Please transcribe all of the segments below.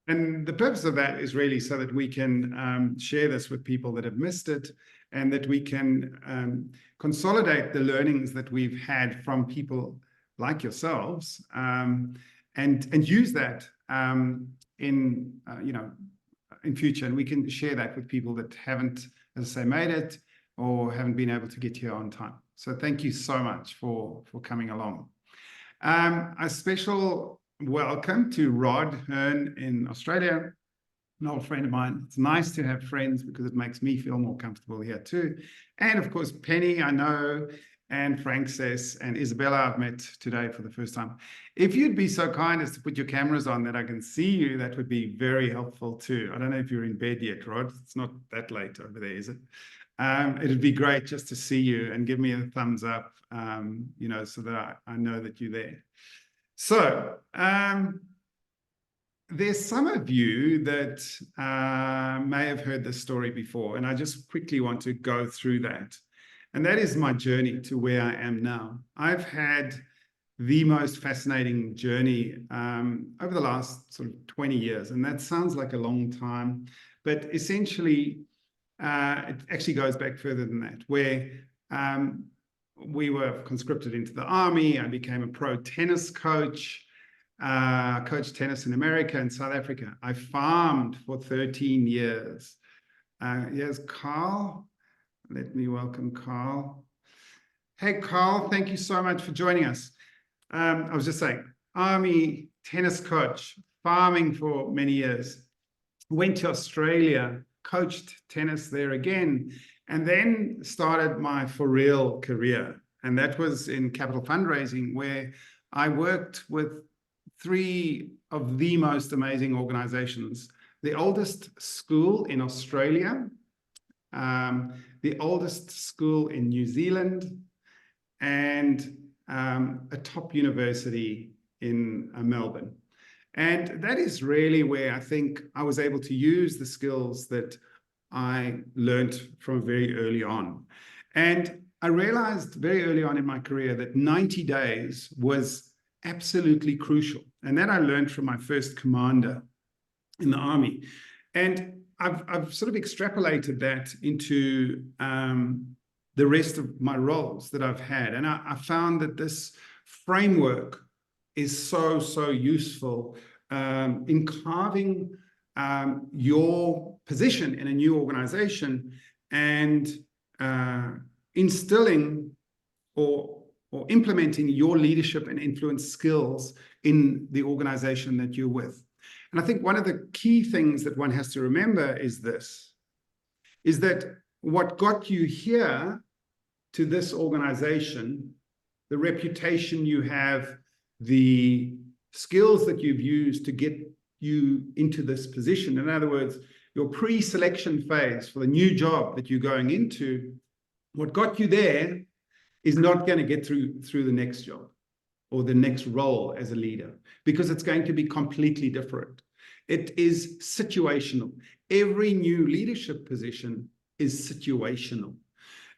And the purpose of that is really so that we can share this with people that have missed it, and that we can consolidate the learnings that we've had from people like yourselves, and use that in future, and we can share that with people that haven't, as I say, made it or haven't been able to get here on time. So thank you so much for coming along. A special welcome to Rod Hearn in Australia, an old friend of mine. It's nice to have friends because it makes me feel more comfortable here too. And of course, Penny, I know, and Frances and Isabella, I've met today for the first time. If you'd be so kind as to put your cameras on that I can see you, that would be very helpful too. I don't know if you're in bed yet, Rod. It's not that late over there, is it? It'd be great just to see you and give me a thumbs up, so that I know that you're there. So there's some of you that may have heard this story before, and I just quickly want to go through that. And that is my journey to where I am now. I've had the most fascinating journey over the last sort of 20 years, and that sounds like a long time, but essentially it actually goes back further than that, where we were conscripted into the army. I became a pro tennis coach, coached tennis in America and South Africa. I farmed for 13 years. Here's Carl. Let me welcome Carl. Hey, Carl, thank you so much for joining us. I was just saying, army, tennis coach, farming for many years. Went to Australia, coached tennis there again, and then started my for real career. And that was in capital fundraising, where I worked with three of the most amazing organizations. The oldest school in Australia, the oldest school in New Zealand, and a top university in Melbourne. And that is really where I think I was able to use the skills that I learned from very early on. And I realized very early on in my career that 90 days was absolutely crucial. And that I learned from my first commander in the army. And I've sort of extrapolated that into the rest of my roles that I've had. And I found that this framework is so useful in carving your position in a new organization and instilling or implementing your leadership and influence skills in the organization that you're with. And I think one of the key things that one has to remember is that what got you here to this organization, the reputation you have, the skills that you've used to get you into this position. In other words, your pre-selection phase for the new job that you're going into, what got you there is not going to get through the next job or the next role as a leader, because it's going to be completely different. It is situational. Every new leadership position is situational.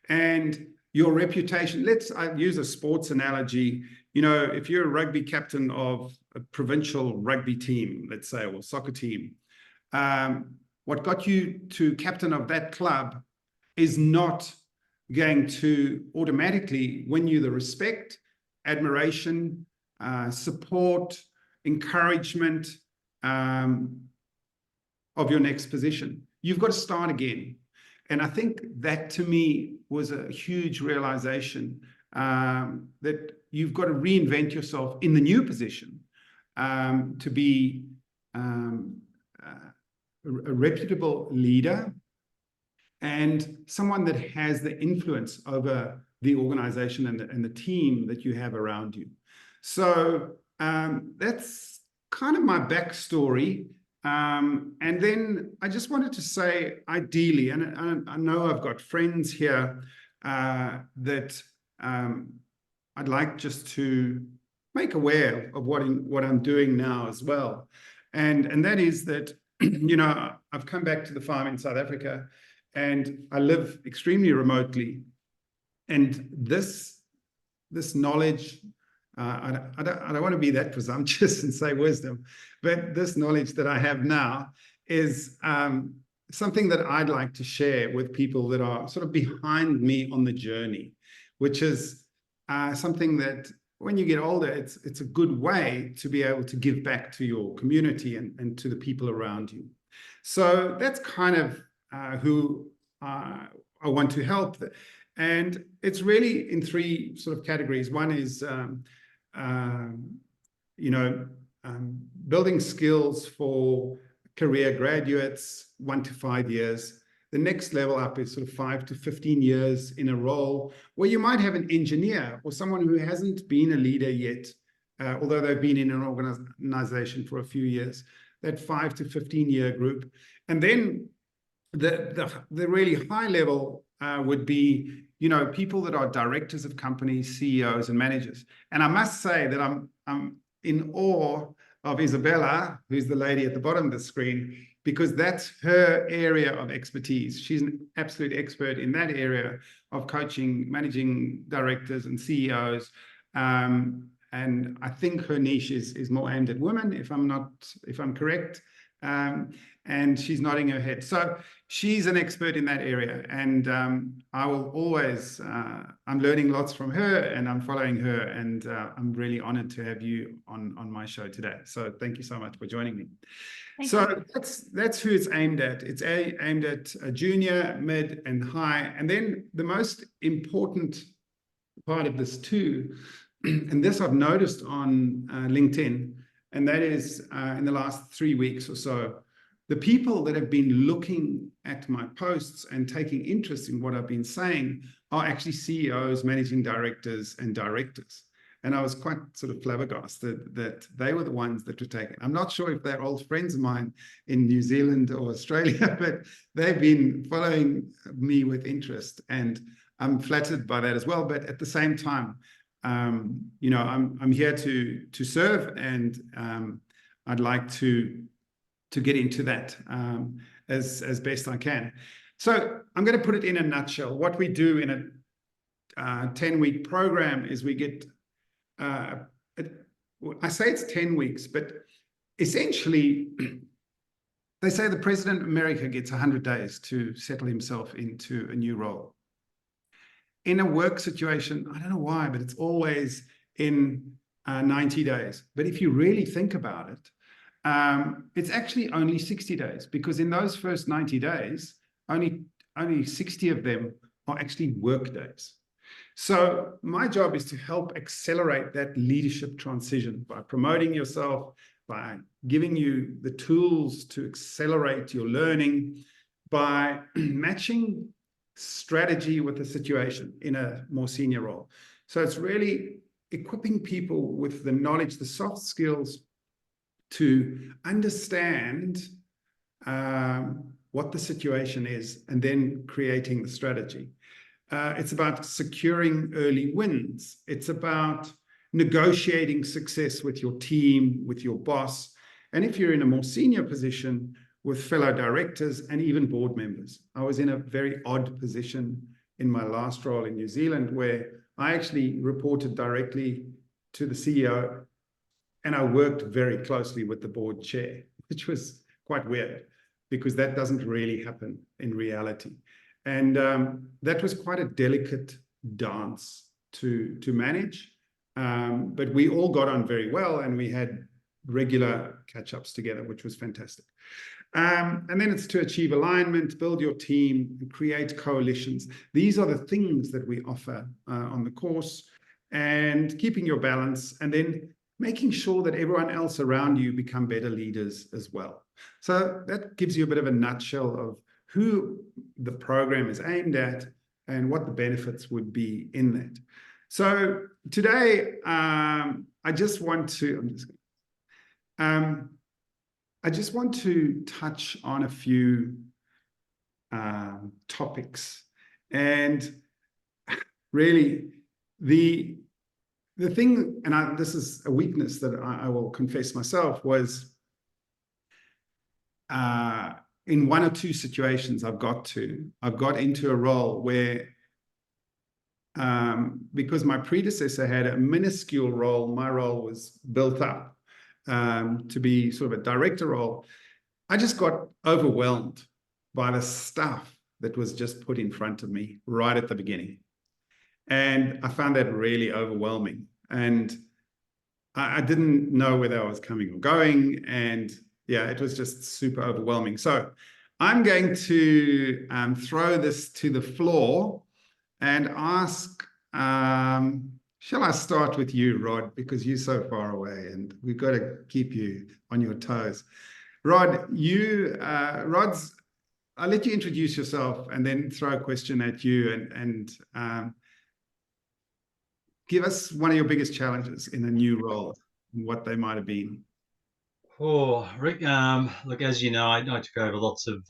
And your reputation, I use a sports analogy. If you're a rugby captain of a provincial rugby team, let's say, or soccer team, what got you to captain of that club is not going to automatically win you the respect, admiration, support, encouragement of your next position. You've got to start again. And I think that, to me, was a huge realization that you've got to reinvent yourself in the new position to be a reputable leader and someone that has the influence over the organization and the team that you have around you. So that's kind of my backstory. And then I just wanted to say, ideally, and I know I've got friends here that I'd like just to make aware of what I'm doing now as well. And that is that, I've come back to the farm in South Africa, and I live extremely remotely. And this knowledge, I don't want to be that presumptuous and say wisdom, but this knowledge that I have now is something that I'd like to share with people that are sort of behind me on the journey, which is something that when you get older, it's a good way to be able to give back to your community and to the people around you. So that's kind of who I want to help. And it's really in three sort of categories. One is, building skills for career graduates, 1 to 5 years. The next level up is sort of 5 to 15 years in a role where you might have an engineer or someone who hasn't been a leader yet, although they've been in an organization for a few years, that 5 to 15-year group. And then the really high level would be, people that are directors of companies, CEOs, and managers. And I must say that I'm in awe of Isabella, who's the lady at the bottom of the screen, because that's her area of expertise. She's an absolute expert in that area of coaching, managing directors and CEOs. And I think her niche is more aimed at women, if I'm correct. And she's nodding her head. So she's an expert in that area. And I will always, I'm learning lots from her and I'm following her. And I'm really honored to have you on my show today. So thank you so much for joining me. So that's who it's aimed at. It's aimed at a junior, mid, and high. And then the most important part of this too, and this I've noticed on LinkedIn, and that is in the last 3 weeks or so, the people that have been looking at my posts and taking interest in what I've been saying are actually CEOs, managing directors, and directors. And I was quite sort of flabbergasted that they were the ones that were taken. I'm not sure if they're old friends of mine in New Zealand or Australia, but they've been following me with interest. And I'm flattered by that as well. But at the same time, I'm here to serve, and I'd like to get into that as best I can. So I'm going to put it in a nutshell. What we do in a 10-week program is we get, I say it's 10 weeks, but essentially they say the president of America gets 100 days to settle himself into a new role. In a work situation, I don't know why, but it's always in 90 days. But if you really think about it, it's actually only 60 days, because in those first 90 days, only 60 of them are actually work days. So my job is to help accelerate that leadership transition by promoting yourself, by giving you the tools to accelerate your learning, by matching strategy with the situation in a more senior role. So it's really equipping people with the knowledge, the soft skills to understand what the situation is and then creating the strategy. It's about securing early wins. It's about negotiating success with your team, with your boss. And if you're in a more senior position, with fellow directors and even board members. I was in a very odd position in my last role in New Zealand, where I actually reported directly to the CEO, and I worked very closely with the board chair, which was quite weird because that doesn't really happen in reality. And that was quite a delicate dance to manage, but we all got on very well, and we had regular catch-ups together, which was fantastic. And then it's to achieve alignment, build your team, and create coalitions. These are the things that we offer on the course, and keeping your balance, and then making sure that everyone else around you become better leaders as well. So that gives you a bit of a nutshell of who the program is aimed at and what the benefits would be in that. So today, I just want to touch on a few topics, and really the thing, and this is a weakness that I will confess myself, was in one or two situations I've got into a role where because my predecessor had a minuscule role, my role was built up to be sort of a director role. I just got overwhelmed by the stuff that was just put in front of me right at the beginning. And I found that really overwhelming. And I didn't know whether I was coming or going. And yeah, it was just super overwhelming. So I'm going to throw this to the floor and ask, shall I start with you, Rod, because you're so far away and we've got to keep you on your toes. Rod, I'll let you introduce yourself and then throw a question at you and give us one of your biggest challenges in a new role and what they might have been. Oh, Rick, look, as you know, I took over lots of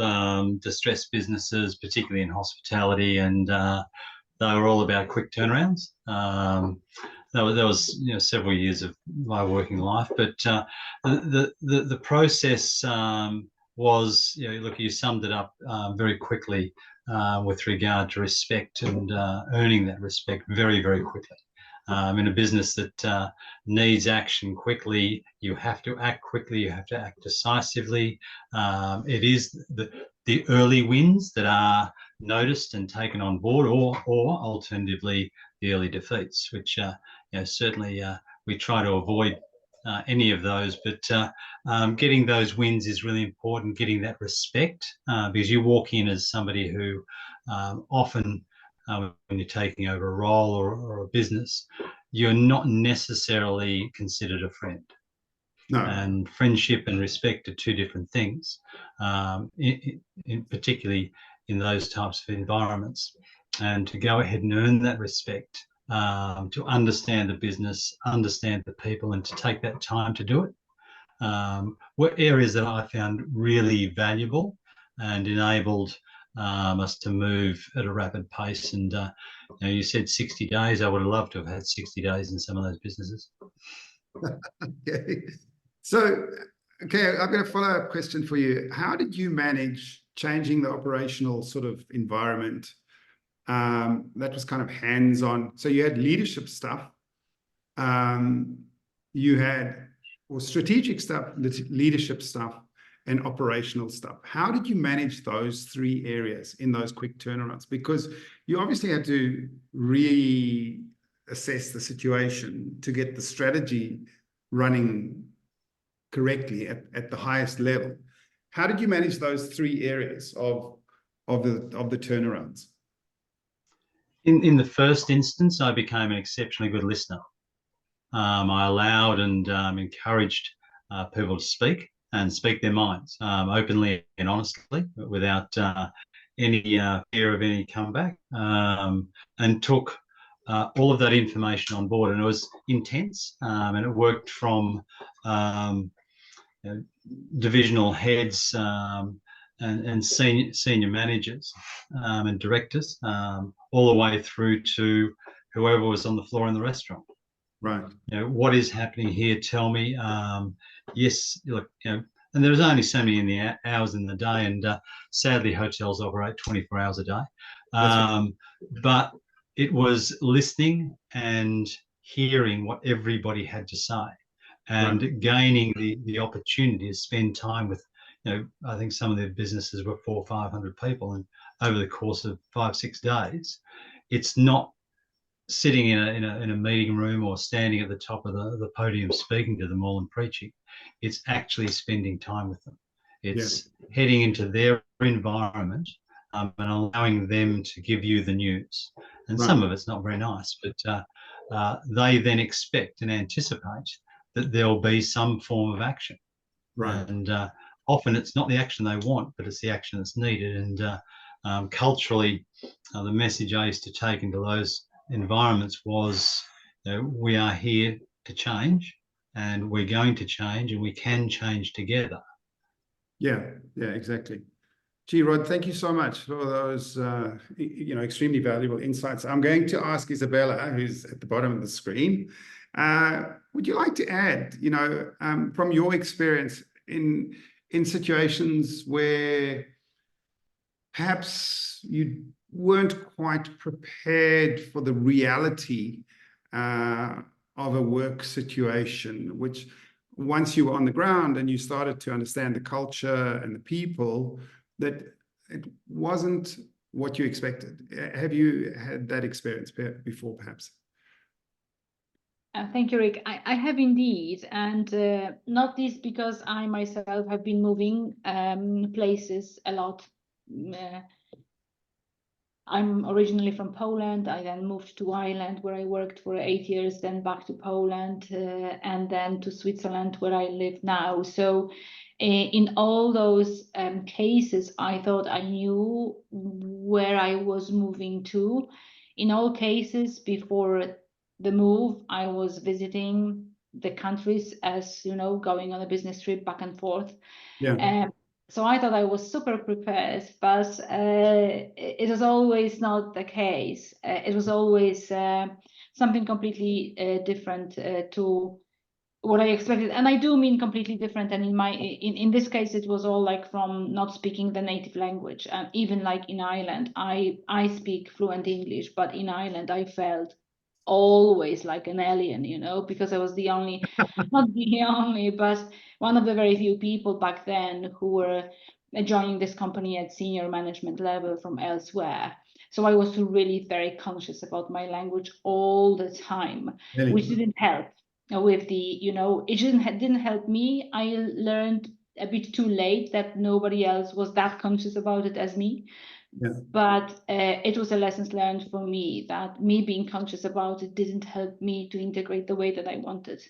distressed businesses, particularly in hospitality, and they were all about quick turnarounds. That was several years of my working life, but the process was, look, you summed it up very quickly with regard to respect and earning that respect very, very quickly. In a business that needs action quickly, you have to act quickly, you have to act decisively. It is the early wins that are noticed and taken on board, or alternatively, the early defeats, which certainly we try to avoid any of those. But getting those wins is really important, getting that respect, because you walk in as somebody who often, when you're taking over a role or a business, you're not necessarily considered a friend. No. And friendship and respect are two different things, particularly in those types of environments. And to go ahead and earn that respect, to understand the business, understand the people, and to take that time to do it, were areas that I found really valuable and enabled us to move at a rapid pace. And you said 60 days. I would have loved to have had 60 days in some of those businesses. Okay. So, okay, I've got a follow-up question for you. How did you manage changing the operational sort of environment that was kind of hands-on? So you had leadership stuff, you had strategic stuff, leadership stuff, and operational stuff. How did you manage those three areas in those quick turnarounds? Because you obviously had to reassess the situation to get the strategy running correctly at the highest level. How did you manage those three areas of the turnarounds? In the first instance, I became an exceptionally good listener. I allowed and encouraged people to speak and speak their minds openly and honestly, without any fear of any comeback, and took all of that information on board. And it was intense, and it worked from divisional heads and senior managers and directors, all the way through to whoever was on the floor in the restaurant. Right. What is happening here? Tell me. Yes, look, and there's only so many in the hours in the day, and sadly, hotels operate 24 hours a day. Right. But it was listening and hearing what everybody had to say, and Right. gaining the opportunity to spend time with, I think some of their businesses were 400 or 500 people, and over the course of 5-6 days, it's not sitting in a meeting room or standing at the top of the podium speaking to them all and preaching. It's actually spending time with them. It's heading into their environment and allowing them to give you the news. And some of it's not very nice, but they then expect and anticipate that there'll be some form of action. Right. And often it's not the action they want, but it's the action that's needed. And culturally, the message I used to take into those environments was, we are here to change, and we're going to change, and we can change together. Yeah, exactly. Gee, Rod, thank you so much for those, extremely valuable insights. I'm going to ask Isabella, who's at the bottom of the screen, would you like to add, from your experience in situations where perhaps you weren't quite prepared for the reality of a work situation, which once you were on the ground and you started to understand the culture and the people, that it wasn't what you expected. Have you had that experience before, perhaps? Thank you, Rick. I have indeed, and not least because I myself have been moving places a lot. Uh, I'm originally from Poland. I then moved to Ireland, where I worked for 8 years, then back to Poland, and then to Switzerland, where I live now. So in all those cases, I thought I knew where I was moving to. In all cases, before the move, I was visiting the countries as, you know, going on a business trip back and forth. Yeah. So I thought I was super prepared, but it was always not the case. It was always something completely different to what I expected, and I do mean completely different. And in this case, it was all like from not speaking the native language. Even like in Ireland, I speak fluent English, but in Ireland, I felt always like an alien, you know, because I was the only, not the only, but one of the very few people back then who were joining this company at senior management level from elsewhere. So I was really very conscious about my language all the time, Really? which didn't help with the, you know, it didn't help me. I learned a bit too late that nobody else was that conscious about it as me. Yeah. But it was a lessons learned for me that me being conscious about it didn't help me to integrate the way that I wanted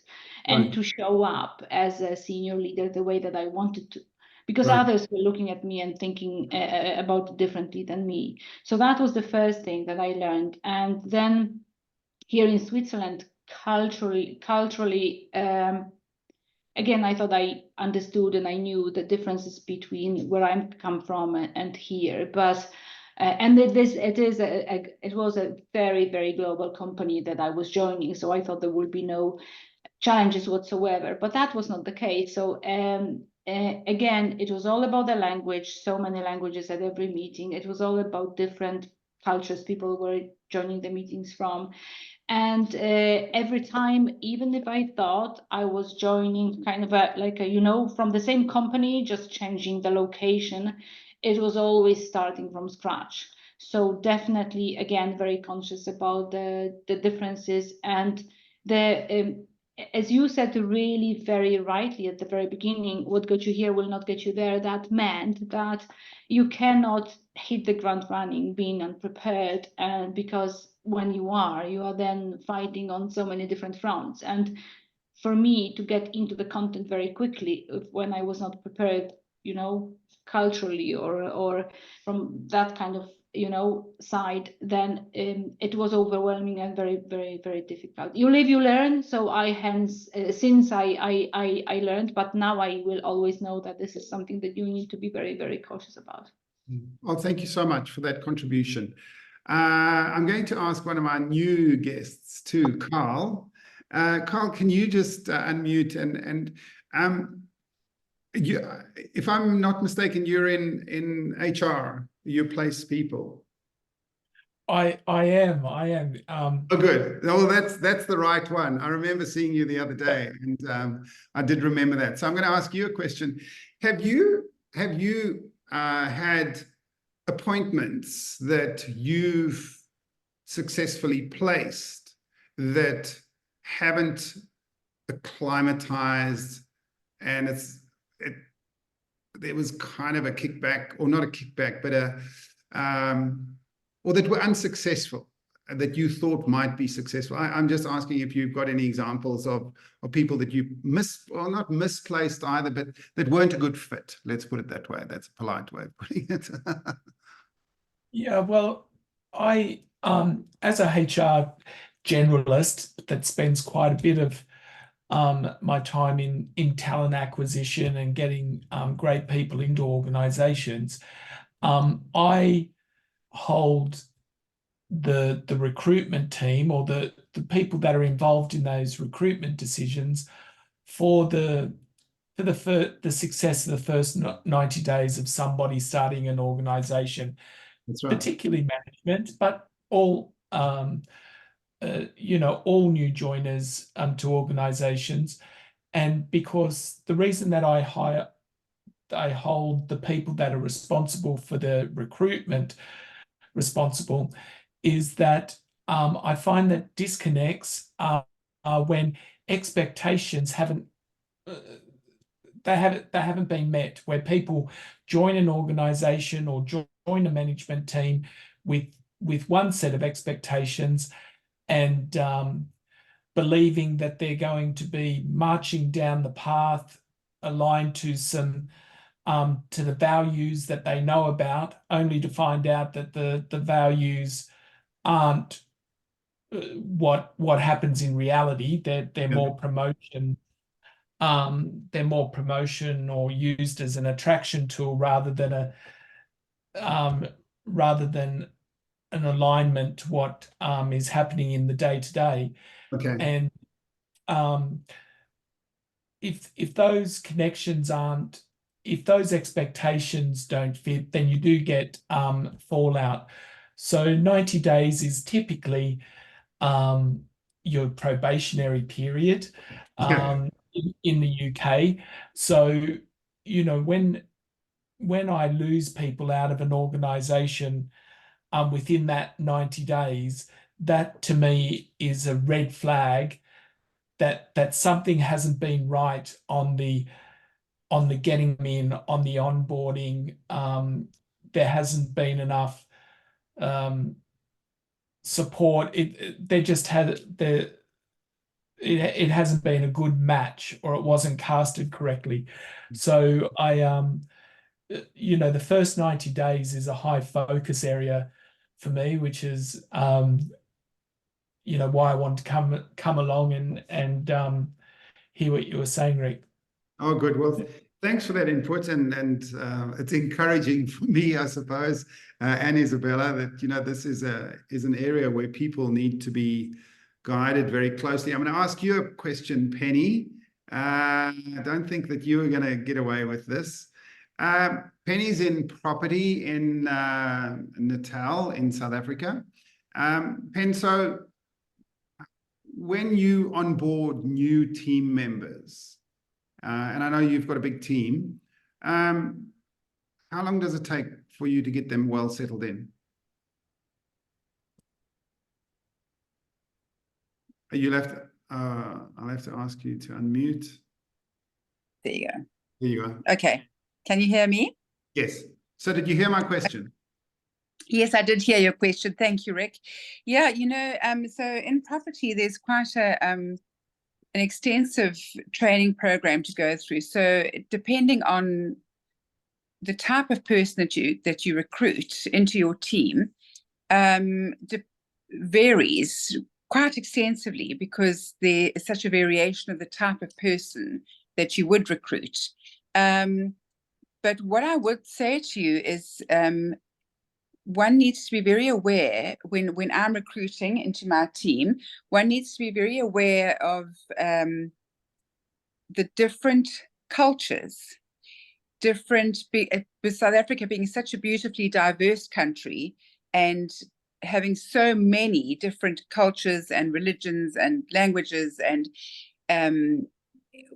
and Right. to show up as a senior leader the way that I wanted to, because Right. others were looking at me and thinking about it differently than me. So that was the first thing that I learned. And then here in Switzerland, culturally, again, I thought I understood and I knew the differences between where I come from and here, but and it was a very, very global company that I was joining, so I thought there would be no challenges whatsoever, but that was not the case. So again, it was all about the language, so many languages at every meeting. It was all about different cultures people were joining the meetings from. And every time, even if I thought I was joining kind of you know, from the same company, just changing the location, it was always starting from scratch. So definitely, again, very conscious about the differences and the, as you said really very rightly at the very beginning, what got you here will not get you there. That meant that you cannot hit the ground running being unprepared, and because when you are then fighting on so many different fronts. And for me to get into the content very quickly when I was not prepared, you know, culturally or from that kind of, you know, side, then it was overwhelming and very, very, very difficult. You live, you learn. So I hence since I learned, but now I will always know that this is something that you need to be very, very cautious about. Well, thank you so much for that contribution. I'm going to ask one of our new guests too, Carl. Carl, can you just unmute and you, if I'm not mistaken, you're in HR. You place people. I am. Oh, good. Oh, that's the right one. I remember seeing you the other day, and I did remember that. So I'm going to ask you a question. Have you had appointments that you've successfully placed that haven't acclimatized, and there was kind of a kickback, or not a kickback, but or that were unsuccessful, that you thought might be successful? I'm just asking if you've got any examples of people that you not misplaced either, but that weren't a good fit. Let's put it that way. That's a polite way of putting it. Yeah, well, I as a HR generalist that spends quite a bit of my time in talent acquisition and getting great people into organizations, I hold the recruitment team, or the people that are involved in those recruitment decisions for the success of the first 90 days of somebody starting an organization. That's right. particularly management, but all all new joiners to organizations. And because the reason that I hold the people that are responsible for the recruitment responsible is that I find that disconnects are when expectations haven't been met, where people join an organization or join a management team with one set of expectations and believing that they're going to be marching down the path aligned to some to the values that they know about, only to find out that the values aren't what happens in reality. They're more promotion. They're more promotion or used as an attraction tool rather than an alignment to what is happening in the day to day. Okay. And if those connections aren't, if those expectations don't fit, then you do get fallout. So 90 days is typically your probationary period in the UK. So, when I lose people out of an organization within that 90 days, that to me is a red flag that something hasn't been right on the getting them in, on the onboarding. There hasn't been enough support. It hasn't been a good match, or it wasn't casted correctly. So the first 90 days is a high focus area for me, which is why I want to come along and hear what you were saying, Rick. Oh, good. Well, thanks for that input, and it's encouraging for me, I suppose, and Isabella, that this is an area where people need to be guided very closely. I'm going to ask you a question, Penny. I don't think that you are going to get away with this. Penny's in property in Natal in South Africa. Pen, so when you onboard new team members, and I know you've got a big team, how long does it take for you to get them well settled in? I'll have to ask you to unmute. There you go. There you go. Okay. Can you hear me? Yes. So did you hear my question? Yes, I did hear your question. Thank you, Rick. Yeah, so in property, there's quite an extensive training program to go through. So depending on the type of person that you recruit into your team, varies quite extensively, because there is such a variation of the type of person that you would recruit. But what I would say to you is one needs to be very aware when I'm recruiting into my team, one needs to be very aware of the different cultures, with South Africa being such a beautifully diverse country and having so many different cultures and religions and languages, and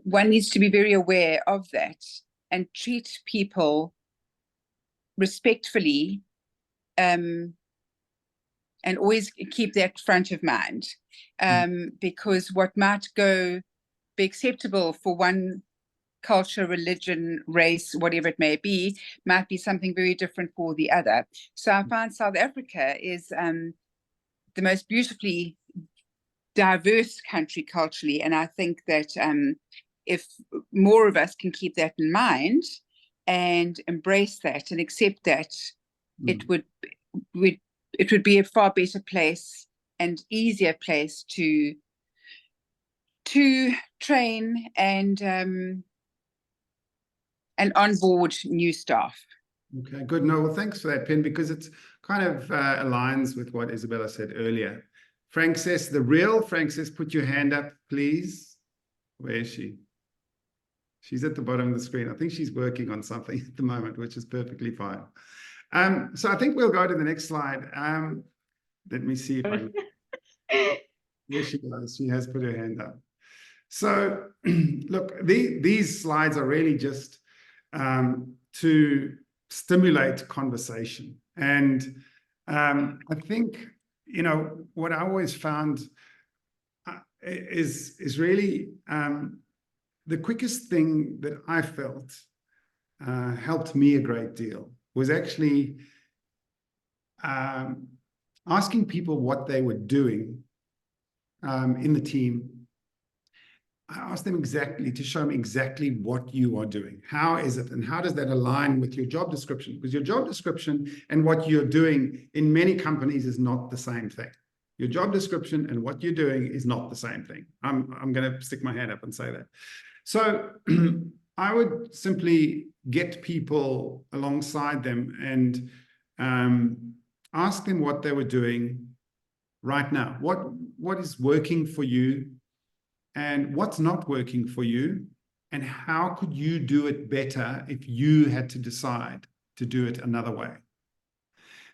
one needs to be very aware of that and treat people respectfully, and always keep that front of mind, because what might be acceptable for one culture, religion, race, whatever it may be, might be something very different for the other. So I find South Africa is the most beautifully diverse country culturally, and I think that if more of us can keep that in mind and embrace that and accept that, it would be a far better place and easier place to train and onboard new staff. Okay, good. No, well, thanks for that, Pen, because it's kind of aligns with what Isabella said earlier. Frank says, put your hand up, please. Where is she? She's at the bottom of the screen. I think she's working on something at the moment, which is perfectly fine. So I think we'll go to the next slide. Let me see if I can. There she goes. She has put her hand up. So look, these slides are really just to stimulate conversation. And I think, you know, what I always found is really the quickest thing that I felt helped me a great deal was actually asking people what they were doing in the team. I asked them exactly to show me exactly what you are doing. How is it? And how does that align with your job description? Because your job description and what you're doing in many companies is not the same thing. Your job description and what you're doing is not the same thing. I'm going to stick my hand up and say that. So I would simply get people alongside them and ask them what they were doing right now. What is working for you? And what's not working for you, and how could you do it better if you had to decide to do it another way?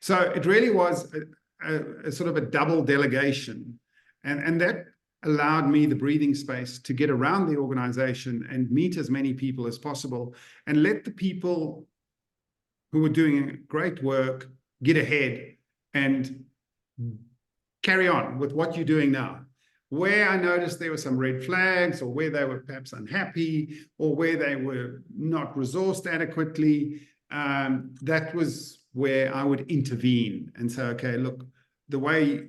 So it really was a sort of a double delegation, and that allowed me the breathing space to get around the organization and meet as many people as possible and let the people who were doing great work get ahead and carry on with what you're doing now. Where I noticed there were some red flags, or where they were perhaps unhappy, or where they were not resourced adequately, that was where I would intervene and say, okay, look, the way,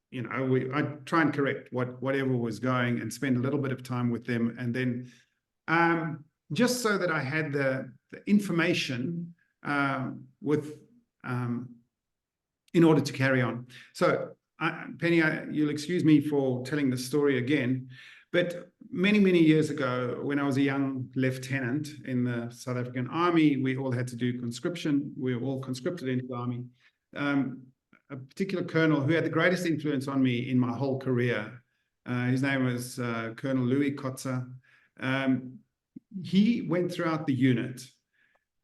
you know, I try and correct whatever was going and spend a little bit of time with them. And then just so that I had the information in order to carry on. So Penny, you'll excuse me for telling the story again, but many, many years ago, when I was a young lieutenant in the South African Army, we all had to do conscription. We were all conscripted into the Army. A particular colonel who had the greatest influence on me in my whole career, his name was Colonel Louis Kotzer. He went throughout the unit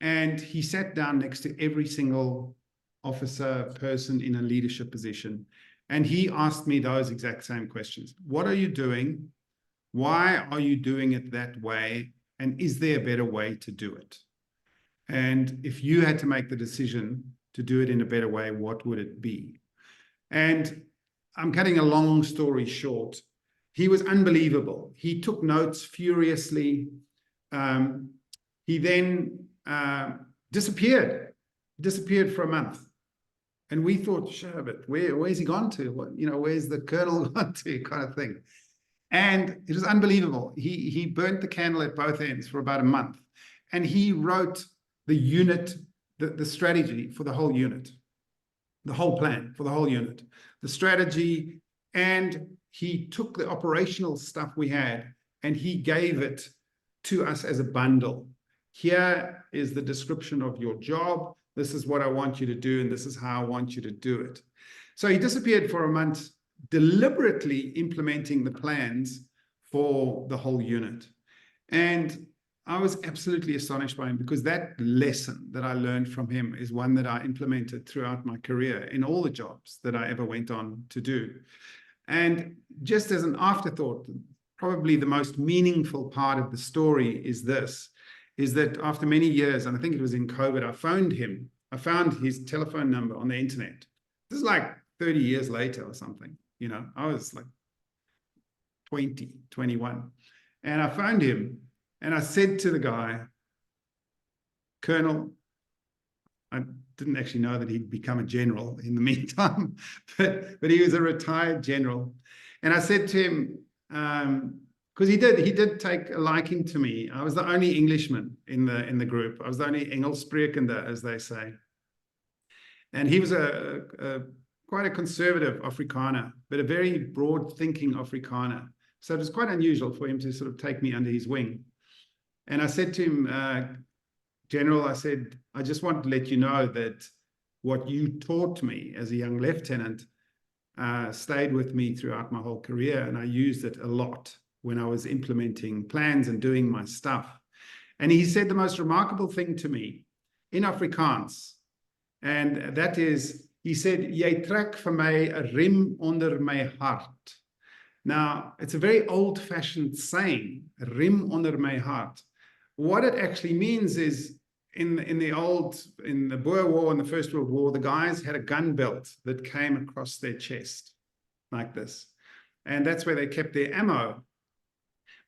and he sat down next to every single officer, person in a leadership position. And he asked me those exact same questions. What are you doing? Why are you doing it that way? And is there a better way to do it? And if you had to make the decision to do it in a better way, what would it be? And I'm cutting a long story short. He was unbelievable. He took notes furiously. He then disappeared for a month. And we thought, sure, but where's he gone to? What, you know, where's the colonel gone to, kind of thing. And it was unbelievable. He burnt the candle at both ends for about a month. And he wrote the unit, the strategy for the whole unit, the whole plan for the whole unit, the strategy. And he took the operational stuff we had and he gave it to us as a bundle. Here is the description of your job. This is what I want you to do, and this is how I want you to do it. So he disappeared for a month, deliberately implementing the plans for the whole unit. And I was absolutely astonished by him, because that lesson that I learned from him is one that I implemented throughout my career in all the jobs that I ever went on to do. And just as an afterthought, probably the most meaningful part of the story is this, is that after many years, and I think it was in COVID, I phoned him. I found his telephone number on the internet. This is like 30 years later or something. You know, I was like 20, 21. And I phoned him and I said to the guy, Colonel, I didn't actually know that he'd become a general in the meantime, but he was a retired general. And I said to him, because he did take a liking to me. I was the only Englishman in the group. I was the only Engelsprekende, as they say. And he was quite a conservative Afrikaner, but a very broad-thinking Afrikaner. So it was quite unusual for him to sort of take me under his wing. And I said to him, General, I said, I just want to let you know that what you taught me as a young lieutenant stayed with me throughout my whole career, and I used it a lot when I was implementing plans and doing my stuff. And he said the most remarkable thing to me in Afrikaans, And that is, he said, "Jy trek vir my 'n riem onder my hart." Now, it's a very old-fashioned saying, "riem onder my hart." What it actually means is, in the Boer War and the First World War, the guys had a gun belt that came across their chest like this. And that's where they kept their ammo.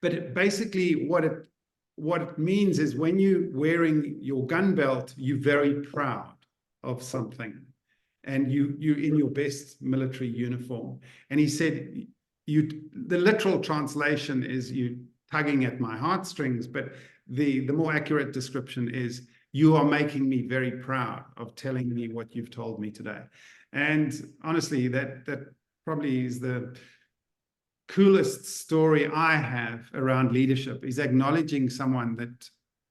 But basically what it means is, when you're wearing your gun belt, you're very proud of something. And you're in your best military uniform. And he said, the literal translation is, you tugging at my heartstrings, but the more accurate description is, you are making me very proud of telling me what you've told me today. And honestly, that probably is the coolest story I have around leadership, is acknowledging someone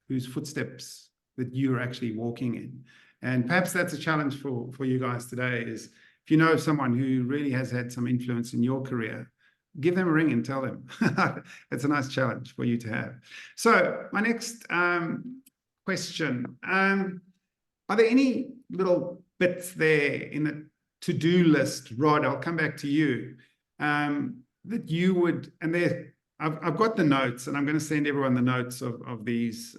whose footsteps that you're actually walking in. And perhaps that's a challenge for you guys today, is if you know someone who really has had some influence in your career, give them a ring and tell them. It's a nice challenge for you to have. So my next question, are there any little bits there in the to-do list, Rod, I'll come back to you, that you would, and I've got the notes, and I'm going to send everyone the notes of these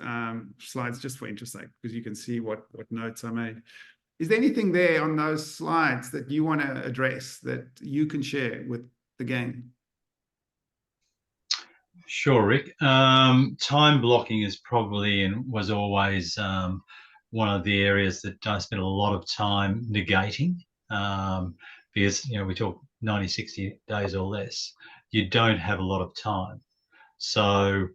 slides just for interest sake, because you can see what notes I made. Is there anything there on those slides that you want to address that you can share with the gang? Sure, Rick. Time blocking is probably and was always one of the areas that I spent a lot of time negating, because, you know, we talk 90, 60 days or less. You don't have a lot of time. So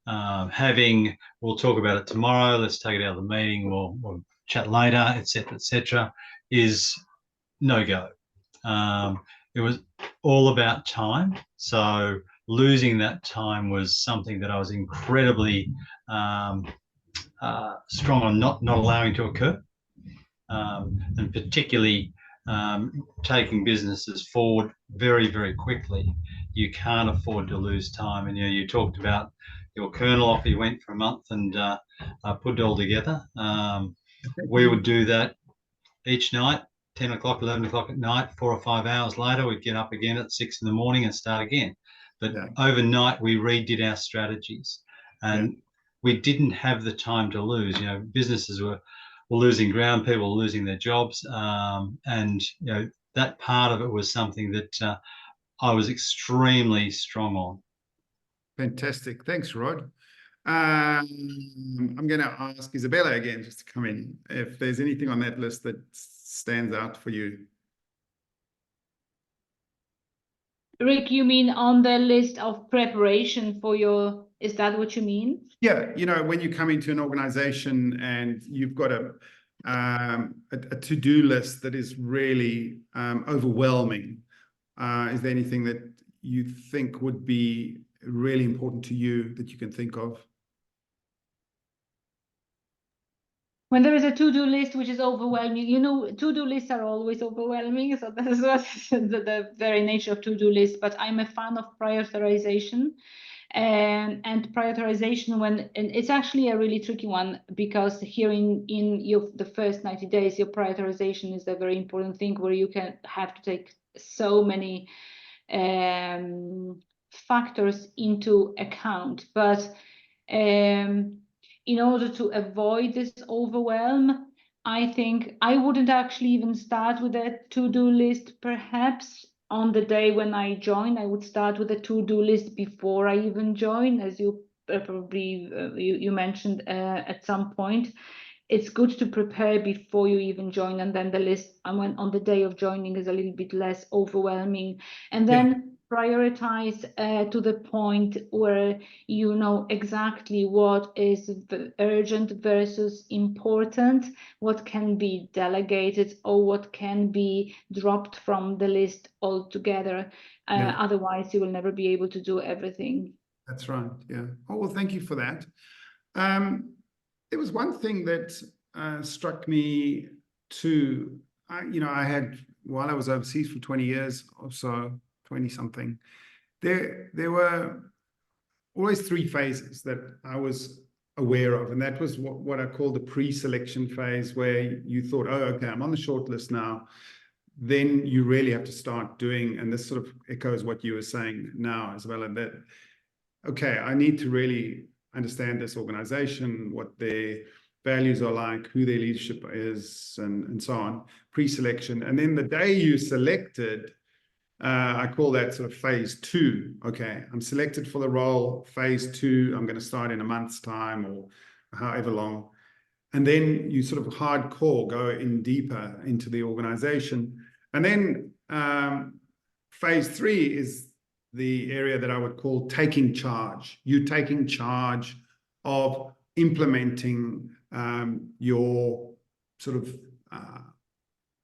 we'll talk about it tomorrow, let's take it out of the meeting, we'll chat later, etc., is no go. It was all about time. So losing that time was something that I was incredibly strong on not allowing to occur, and particularly taking businesses forward very, very quickly. You can't afford to lose time. And you talked about your kernel off, you went for a month and put it all together. We would do that each night, 10 o'clock, 11 o'clock at night. 4 or 5 hours later, we'd get up again at 6 in the morning and start again. But overnight, we redid our strategies, and we didn't have the time to lose. Businesses were losing ground, people were losing their jobs, and that part of it was something that I was extremely strong on. Fantastic. Thanks, Rod. I'm going to ask Isabella again just to come in, if there's anything on that list that stands out for you. Rick, you mean on the list of preparation for your, is that what you mean? Yeah, when you come into an organization and you've got a to-do list that is really overwhelming, is there anything that you think would be really important to you that you can think of? When there is a to-do list which is overwhelming, to-do lists are always overwhelming. So that is what the very nature of to-do list. But I'm a fan of prioritization, and prioritization and it's actually a really tricky one, because here in the first 90 days, your prioritization is a very important thing, where you can have to take so many factors into account. But in order to avoid this overwhelm, I think I wouldn't actually even start with a to-do list. Perhaps on the day when I join, I would start with a to-do list before I even join, as you probably you mentioned at some point. It's good to prepare before you even join, and then the list on the day of joining is a little bit less overwhelming. And then prioritize to the point where you know exactly what is urgent versus important, what can be delegated, or what can be dropped from the list altogether. Otherwise, you will never be able to do everything. That's right. Yeah. Oh, well, thank you for that. There was one thing that struck me too. I had, while I was overseas for 20 years or so, 20 something, there were always 3 phases that I was aware of. And that was what I call the pre-selection phase, where you thought, oh, okay, I'm on the short list now. Then you really have to start doing, and this sort of echoes what you were saying now as well, and that, okay, I need to really understand this organization, what their values are like, who their leadership is, and so on, pre-selection. And then the day you selected, I call that sort of phase 2. Okay, I'm selected for the role. Phase 2, I'm going to start in a month's time or however long. And then you sort of hardcore go in deeper into the organization. And then phase 3 is the area that I would call taking charge. You taking charge of implementing your sort of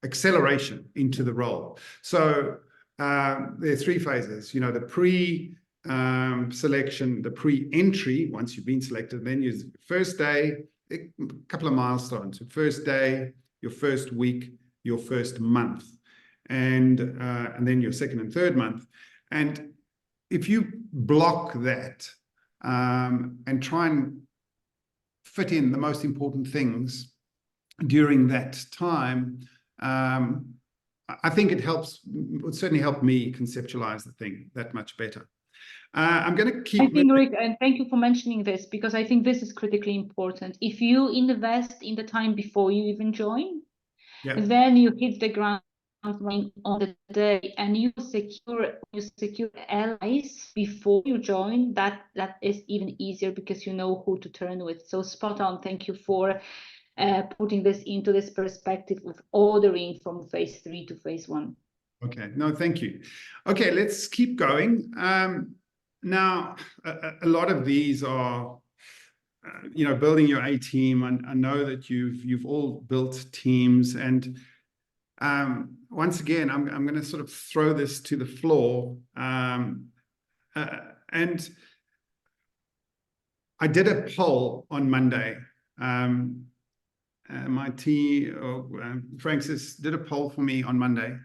acceleration into the role. So there are 3 phases, you know, the pre-selection, the pre-entry, once you've been selected, then your first day, a couple of milestones. Your first day, your first week, your first month, and then your second and third month. And if you block that and try and fit in the most important things during that time, I think it would certainly help me conceptualize the thing that much better. I'm going to keep. I think, Rick, and thank you for mentioning this, because I think this is critically important. If you invest in the time before you even join, then you hit the ground running on the day, and you secure allies before you join. That is even easier because you know who to turn with. So spot on. Thank you for putting this into this perspective of ordering from phase 3 to phase 1. Okay, no, thank you. Okay, let's keep going. Now, a lot of these are, you know, building your A team. And I know that you've all built teams. And once again, I'm going to sort of throw this to the floor. And I did a poll on Monday. My team, Francis, did a poll for me on Monday.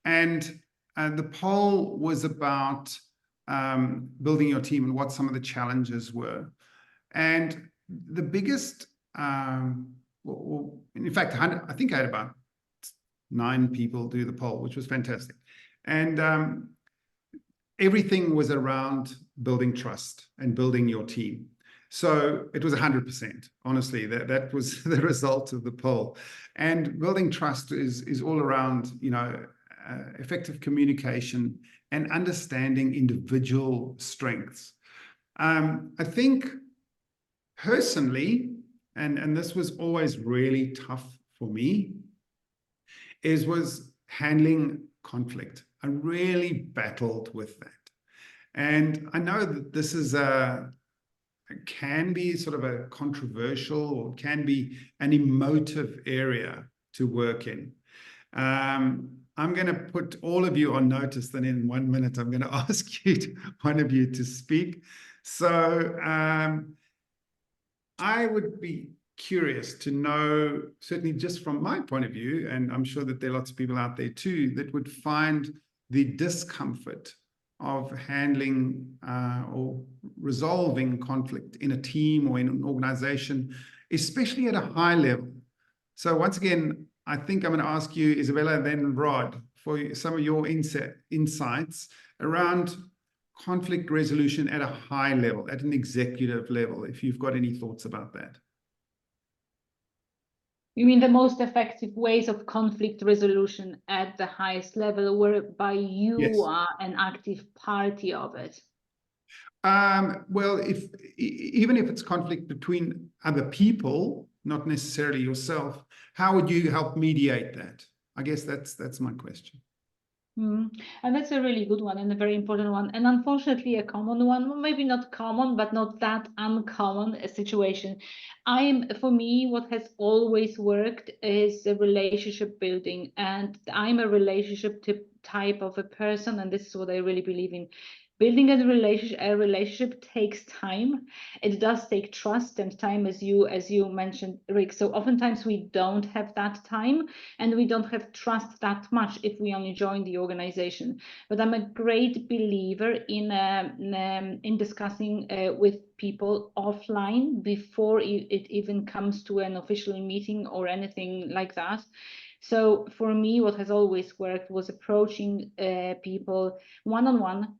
And the poll was about building your team and what some of the challenges were. And the biggest, in fact, I think I had about 9 people do the poll, which was fantastic. And everything was around building trust and building your team. So it was 100%. Honestly, that was the result of the poll. And building trust is all around, you know, effective communication and understanding individual strengths. I think personally, and this was always really tough for me, was handling conflict. I really battled with that. And I know that this is can be sort of a controversial, or can be an emotive area to work in. I'm going to put all of you on notice that in 1 minute, I'm going to ask one of you to speak. So I would be curious to know, certainly just from my point of view, and I'm sure that there are lots of people out there too, that would find the discomfort of handling or resolving conflict in a team or in an organization, especially at a high level. So once again, I think I'm going to ask you, Isabella, and then Rod, for some of your insights around conflict resolution at a high level, at an executive level, if you've got any thoughts about that. You mean the most effective ways of conflict resolution at the highest level, whereby you are an active party of it? Well, even if it's conflict between other people, not necessarily yourself, how would you help mediate that? I guess that's my question. And that's a really good one and a very important one, and unfortunately a common one. Maybe not common, but not that uncommon a situation. For me, what has always worked is the relationship building, and I'm a relationship type of a person, and this is what I really believe in. building a relationship takes time. It does take trust and time, as you mentioned, Rick. So oftentimes we don't have that time, and we don't have trust that much if we only join the organization. But I'm a great believer in discussing with people offline before it even comes to an official meeting or anything like that. So for me, what has always worked was approaching people one-on-one,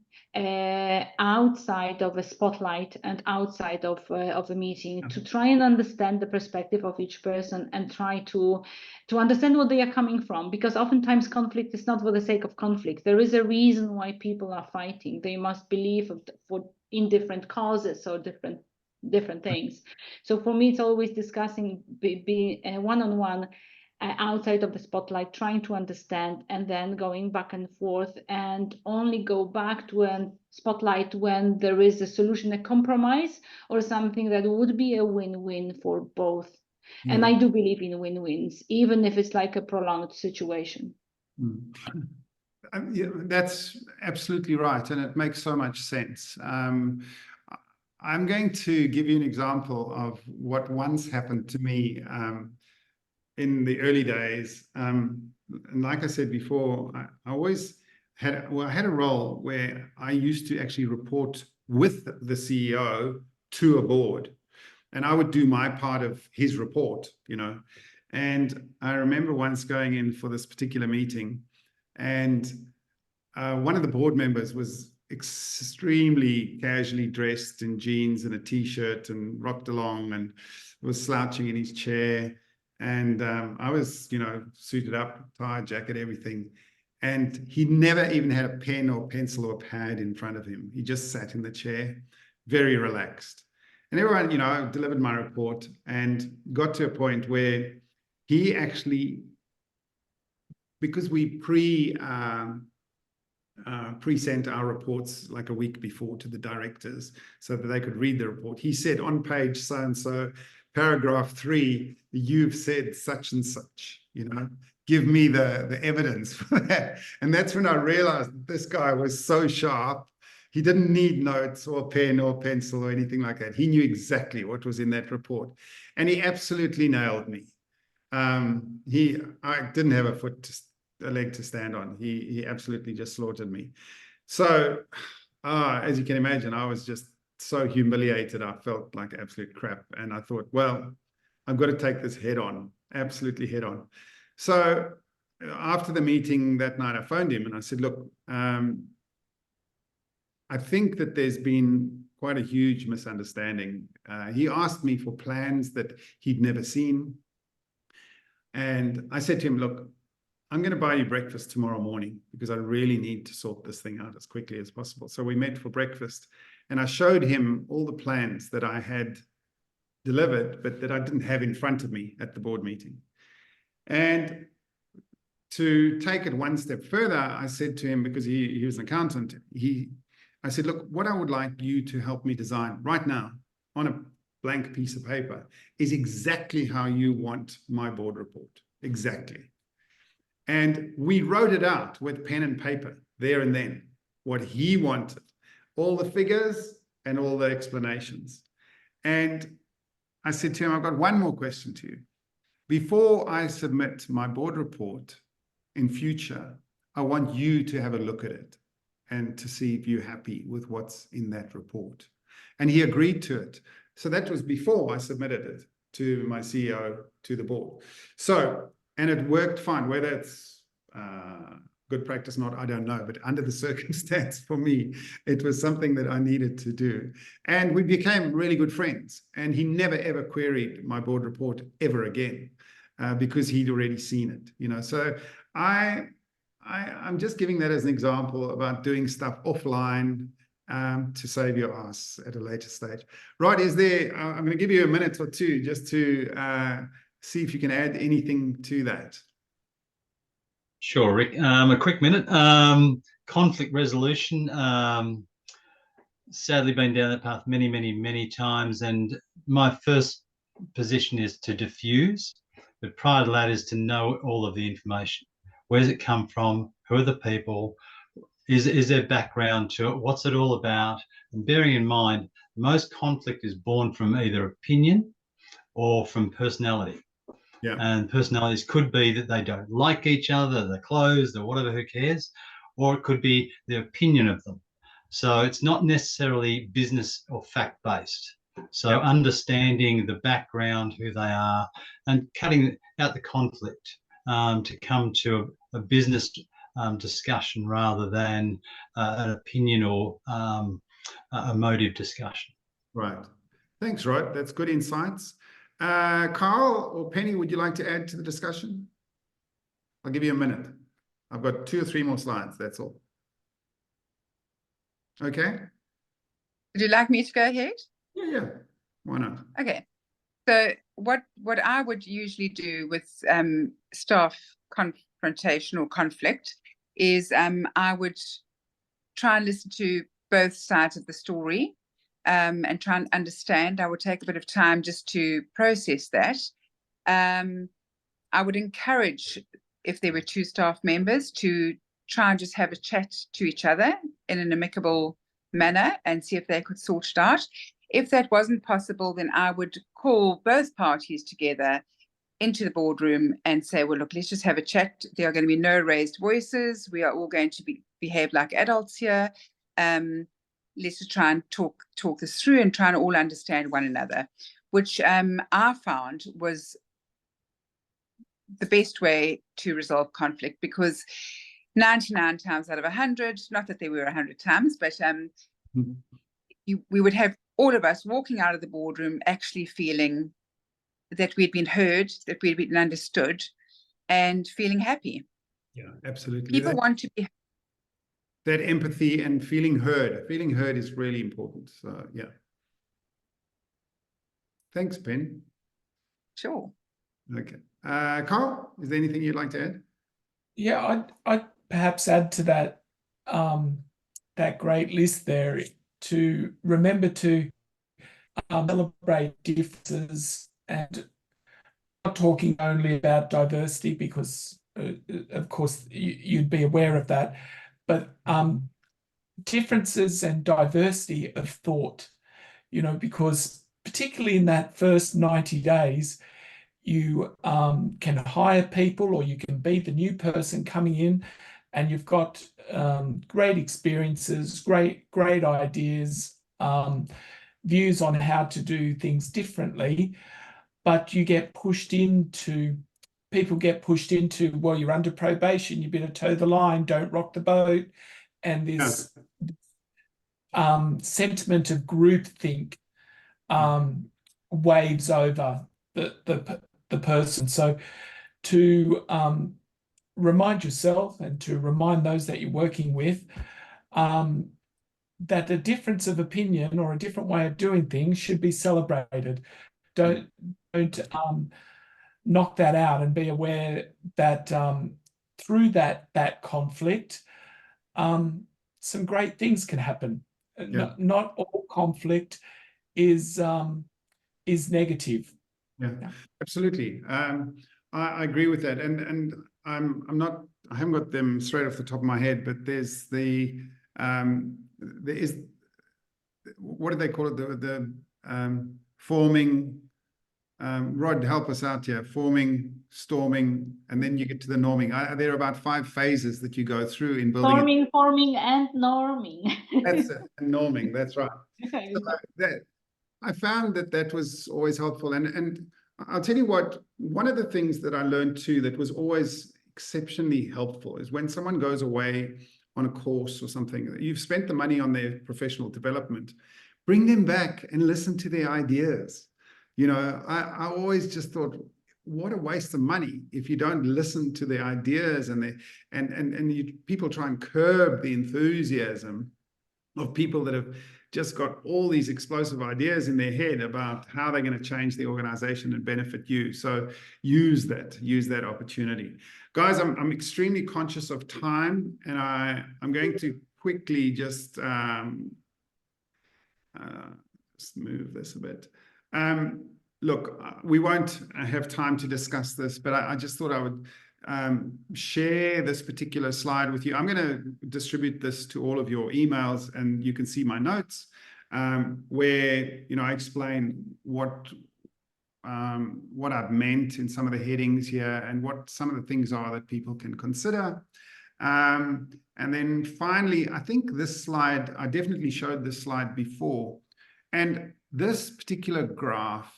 outside of a spotlight and outside of a meeting, to try and understand the perspective of each person and try to understand what they are coming from, because oftentimes conflict is not for the sake of conflict. There is a reason why people are fighting. They must believe in different causes or different things. So for me, it's always discussing be one-on-one, outside of the spotlight, trying to understand, and then going back and forth, and only go back to a spotlight when there is a solution, a compromise, or something that would be a win-win for both. Yeah. And I do believe in win-wins, even if it's like a prolonged situation. Yeah, that's absolutely right, and it makes so much sense. I'm going to give you an example of what once happened to me in the early days. And like I said before, I always had I had a role where I used to actually report with the CEO to a board, and I would do my part of his report, you know. And I remember once going in for this particular meeting, and one of the board members was extremely casually dressed in jeans and a t-shirt and rocked along and was slouching in his chair. And I was, you know, suited up, tie, jacket, everything. And he never even had a pen or pencil or pad in front of him. He just sat in the chair, very relaxed. And everyone, you know, I delivered my report and got to a point where he actually, because we pre-sent our reports like a week before to the directors so that they could read the report, he said, on page so-and-so, paragraph 3, you've said such and such, you know, give me the evidence for that. And that's when I realized that this guy was so sharp. He didn't need notes or pen or pencil or anything like that. He knew exactly what was in that report. And he absolutely nailed me. I didn't have a leg to stand on. He absolutely just slaughtered me. So as you can imagine, I was just so humiliated. I felt like absolute crap. And I thought, well, I've got to take this head on, absolutely head on. So after the meeting that night, I phoned him and I said, look, I think that there's been quite a huge misunderstanding. He asked me for plans that he'd never seen. And I said to him, look, I'm going to buy you breakfast tomorrow morning because I really need to sort this thing out as quickly as possible. So we met for breakfast and I showed him all the plans that I had delivered, but that I didn't have in front of me at the board meeting. And to take it one step further, I said to him, because he was an accountant, I said, look, what I would like you to help me design right now on a blank piece of paper is exactly how you want my board report. Exactly. And we wrote it out with pen and paper there and then, what he wanted, all the figures and all the explanations. And I said to him, I've got one more question to you. Before I submit my board report in future, I want you to have a look at it and to see if you're happy with what's in that report. And he agreed to it. So that was before I submitted it to my CEO, to the board. So, and it worked fine. Whether it's good practice or not, I don't know. But under the circumstance, for me, it was something that I needed to do. And we became really good friends. And he never, ever queried my board report ever again because he'd already seen it. You know, so I'm just giving that as an example about doing stuff offline to save your ass at a later stage. Right, I'm going to give you a minute or two just to see if you can add anything to that. Sure, Rick. A quick minute. Conflict resolution. Sadly, been down that path many, many, many times. And my first position is to diffuse. But prior to that is to know all of the information. Where does it come from? Who are the people? Is there background to it? What's it all about? And bearing in mind, most conflict is born from either opinion or from personality. Yeah. And personalities could be that they don't like each other, they're closed or whatever, who cares? Or it could be the opinion of them. So it's not necessarily business or fact-based. So Yeah. understanding the background, who they are, and cutting out the conflict to come to a business discussion rather than an opinion or a motive discussion. Right. Thanks, Rod. That's good insights. Carl or Penny, would you like to add to the discussion? I'll give you a minute. I've got 2 or 3 more slides. That's all. Okay. Would you like me to go ahead? Yeah. Why not? Okay. So what I would usually do with staff confrontation or conflict is I would try and listen to both sides of the story and try and understand. I would take a bit of time just to process that. I would encourage, if there were 2 staff members, to try and just have a chat to each other in an amicable manner and see if they could sort it out. If that wasn't possible, then I would call both parties together into the boardroom and say, well, look, let's just have a chat. There are going to be no raised voices. We are all going to behave like adults here. Let's just try and talk this through and try and all understand one another, which I found was the best way to resolve conflict, because 99 times out of 100, not that there were 100 times, but we would have all of us walking out of the boardroom actually feeling that we'd been heard, that we'd been understood, and feeling happy. Yeah, absolutely. People want to be. That empathy and feeling heard. Feeling heard is really important. So, yeah. Thanks, Ben. Sure. Okay. Carl, is there anything you'd like to add? Yeah, I'd perhaps add to that that great list there, to remember to celebrate differences, and not talking only about diversity, because of course you'd be aware of that, but differences and diversity of thought, you know, because particularly in that first 90 days, you can hire people, or you can be the new person coming in, and you've got great experiences, great ideas, views on how to do things differently, but you get pushed into, people get pushed into, well, you're under probation, you better toe the line, don't rock the boat, and this sentiment of groupthink waves over the person. So to remind yourself and to remind those that you're working with that a difference of opinion or a different way of doing things should be celebrated. Don't knock that out, and be aware that through that conflict, some great things can happen. Yeah. Not all conflict is negative. Yeah, absolutely. I agree with that, and I'm not, I haven't got them straight off the top of my head, but there's the there is, what do they call it, the forming, Rod, help us out here. Forming, storming, and then you get to the norming. There are about 5 phases that you go through in building. Forming and norming. That's it, and norming, that's right. So I found that was always helpful. And I'll tell you what, one of the things that I learned too that was always exceptionally helpful is when someone goes away on a course or something, you've spent the money on their professional development, bring them back and listen to their ideas. You know, I always just thought, what a waste of money if you don't listen to their ideas, and people try and curb the enthusiasm of people that have just got all these explosive ideas in their head about how they're going to change the organization and benefit you. So use that opportunity. Guys, I'm extremely conscious of time, and I'm going to quickly just move this a bit. Look, we won't have time to discuss this, but I just thought I would share this particular slide with you. I'm going to distribute this to all of your emails, and you can see my notes where, you know, I explain what I've meant in some of the headings here and what some of the things are that people can consider. And then finally, I think this slide, I definitely showed this slide before. And this particular graph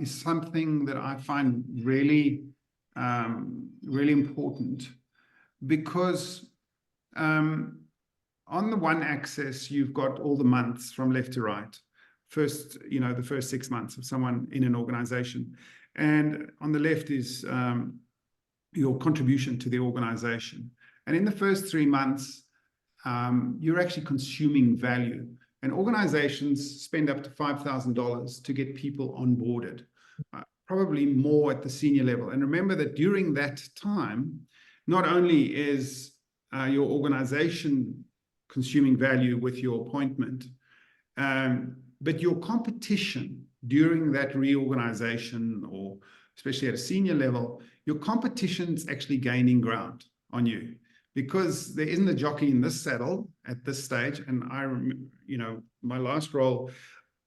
is something that I find really, really important, because on the one axis, you've got all the months from left to right. First, you know, the first 6 months of someone in an organization. And on the left is your contribution to the organization. And in the first 3 months, you're actually consuming value. And organizations spend up to $5,000 to get people onboarded, probably more at the senior level. And remember that during that time, not only is your organization consuming value with your appointment, but your competition during that reorganization, or especially at a senior level, your competition's actually gaining ground on you, because there isn't a jockey in this saddle at this stage. And you know, my last role,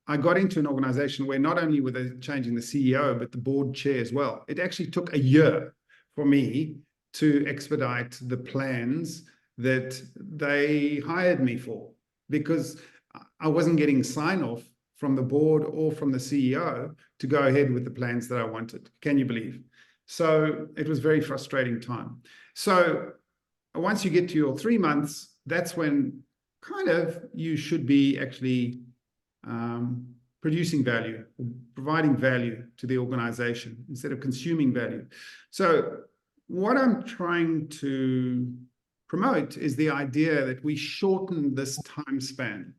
I got into an organization where not only were they changing the CEO, but the board chair as well. It actually took a year for me to expedite the plans that they hired me for, because I wasn't getting sign-off from the board or from the CEO to go ahead with the plans that I wanted. Can you believe? So it was a very frustrating time. So once you get to your 3 months, that's when kind of you should be actually producing value, providing value to the organization instead of consuming value. So what I'm trying to promote is the idea that we shorten this time span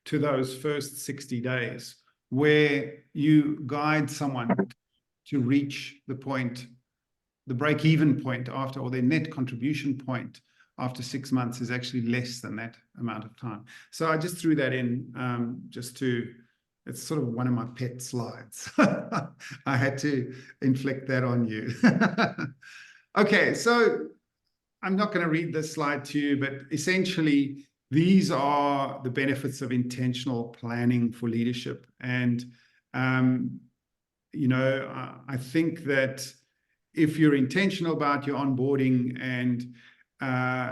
to those first 60 days, where you guide someone to reach the point, the break-even point after, or their net contribution point after 6 months is actually less than that amount of time. So I just threw that in just to, it's sort of one of my pet slides. I had to inflict that on you. Okay, so I'm not going to read this slide to you, but essentially, these are the benefits of intentional planning for leadership. And, you know, I think that if you're intentional about your onboarding, and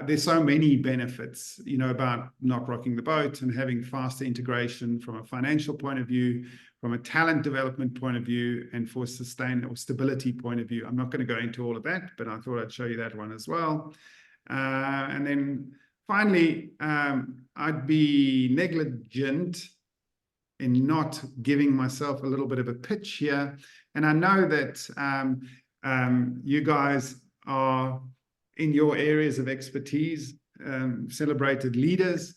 there's so many benefits, you know, about not rocking the boat and having faster integration from a financial point of view, from a talent development point of view, and for sustain or stability point of view. I'm not going to go into all of that, but I thought I'd show you that one as well. And then finally, I'd be negligent in not giving myself a little bit of a pitch here. And I know that you guys are in your areas of expertise, celebrated leaders,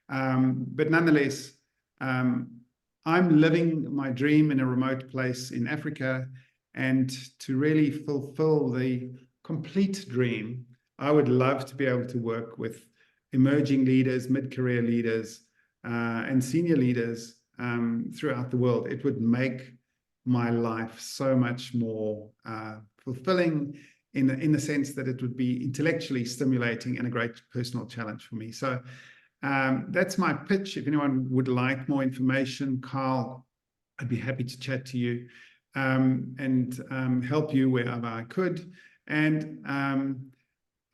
but nonetheless, I'm living my dream in a remote place in Africa, and to really fulfill the complete dream, I would love to be able to work with emerging leaders, mid-career leaders, and senior leaders throughout the world. It would make my life so much more fulfilling, in the sense that it would be intellectually stimulating and a great personal challenge for me. So that's my pitch. If anyone would like more information, Carl, I'd be happy to chat to you and help you wherever I could. And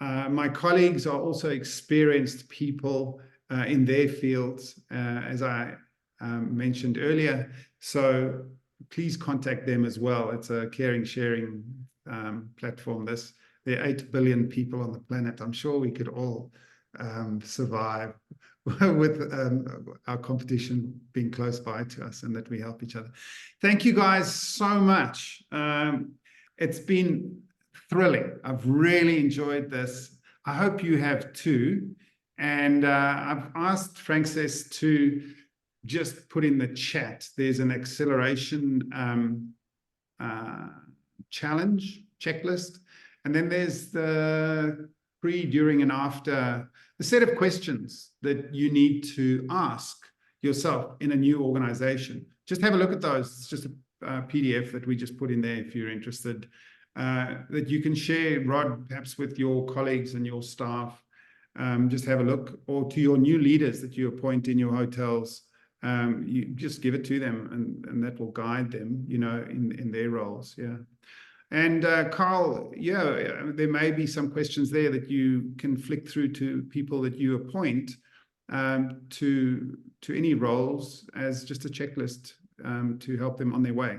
my colleagues are also experienced people in their fields, as I mentioned earlier. So please contact them as well. It's a caring, sharing platform. There are 8 billion people on the planet. I'm sure we could all survive with our competition being close by to us, and that we help each other. Thank you guys so much. It's been thrilling. I've really enjoyed this. I hope you have too. And I've asked Frances to just put in the chat. There's an acceleration challenge checklist. And then there's the pre, during, and after, the set of questions that you need to ask yourself in a new organization. Just have a look at those. It's just a PDF that we just put in there if you're interested. that you can share, Rod, perhaps with your colleagues and your staff. Just have a look, or to your new leaders that you appoint in your hotels. You just give it to them, and that will guide them, you know, in their roles. Yeah. And Carl, yeah, there may be some questions there that you can flick through to people that you appoint to any roles as just a checklist to help them on their way.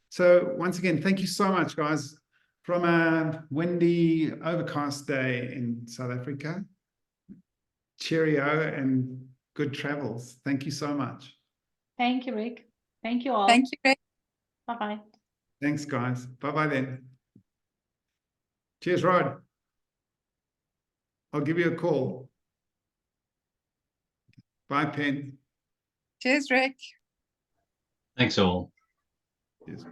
So once again, thank you so much, guys, from a windy, overcast day in South Africa. Cheerio and good travels. Thank you so much. Thank you, Rick. Thank you all. Thank you, Rick. Bye-bye. Thanks, guys. Bye-bye then. Cheers, Rod. I'll give you a call. Bye, Pen. Cheers, Rick. Thanks all. Cheers.